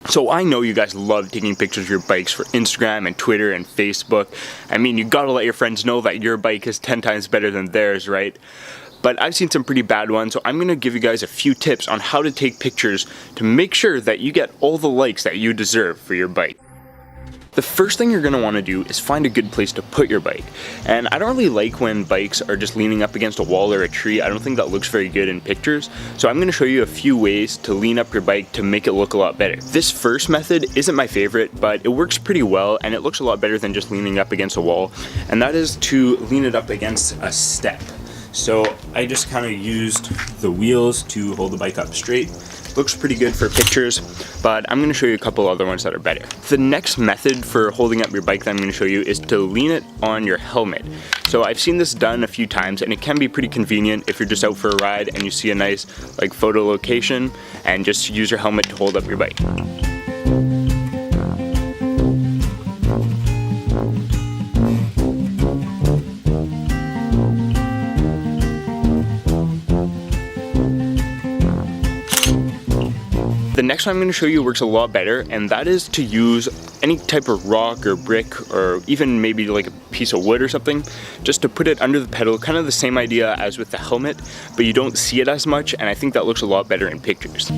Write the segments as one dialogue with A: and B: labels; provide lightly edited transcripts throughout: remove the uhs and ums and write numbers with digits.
A: So I know you guys love taking pictures of your bikes for Instagram and Twitter and Facebook. I mean, you gotta let your friends know that your bike is 10 times better than theirs, right? But I've seen some pretty bad ones, so I'm gonna give you guys a few tips on how to take pictures to make sure that you get all the likes that you deserve for your bike. The first thing you're gonna wanna do is find a good place to put your bike. And I don't really like when bikes are just leaning up against a wall or a tree. I don't think that looks very good in pictures. So I'm gonna show you a few ways to lean up your bike to make it look a lot better. This first method isn't my favorite, but it works pretty well and it looks a lot better than just leaning up against a wall. And that is to lean it up against a step. So I just kind of used the wheels to hold the bike up straight. Looks pretty good for pictures, but I'm gonna show you a couple other ones that are better. The next method for holding up your bike that I'm gonna show you is to lean it on your helmet. So I've seen this done a few times and it can be pretty convenient if you're just out for a ride and you see a nice like photo location and just use your helmet to hold up your bike. The next one I'm going to show you works a lot better, and that is to use any type of rock or brick or even maybe like a piece of wood or something, just to put it under the pedal, kind of the same idea as with the helmet, but you don't see it as much, and I think that looks a lot better in pictures.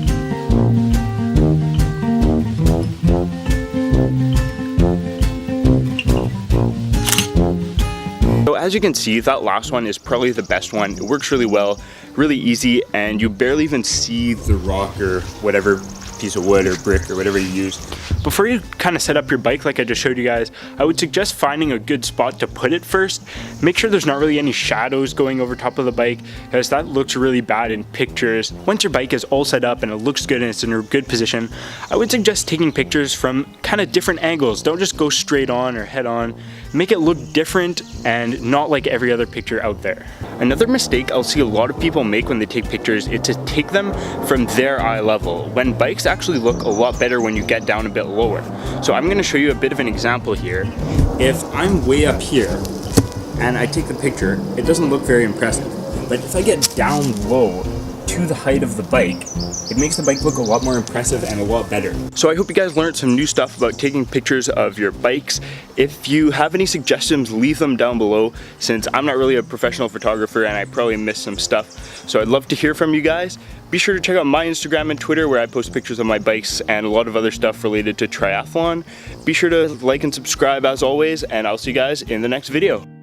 A: So as you can see, that last one is probably the best one. It works really well, really easy, and you barely even see the rock or whatever piece of wood or brick or whatever you use. Before you kind of set up your bike like I just showed you guys, I would suggest finding a good spot to put it first. Make sure there's not really any shadows going over top of the bike, because that looks really bad in pictures. Once your bike is all set up and it looks good and it's in a good position, I would suggest taking pictures from kind of different angles. Don't just go straight on or head on. Make it look different and not like every other picture out there. Another mistake I'll see a lot of people make when they take pictures is to take them from their eye level, when bikes actually look a lot better when you get down a bit lower. So I'm going to show you a bit of an example here. If I'm way up here and I take the picture, it doesn't look very impressive. But if I get down low to the height of the bike, it makes the bike look a lot more impressive and a lot better. So I hope you guys learned some new stuff about taking pictures of your bikes. If you have any suggestions, leave them down below, since I'm not really a professional photographer and I probably missed some stuff. So I'd love to hear from you guys. Be sure to check out my Instagram and Twitter, where I post pictures of my bikes and a lot of other stuff related to triathlon. Be sure to like and subscribe as always, and I'll see you guys in the next video.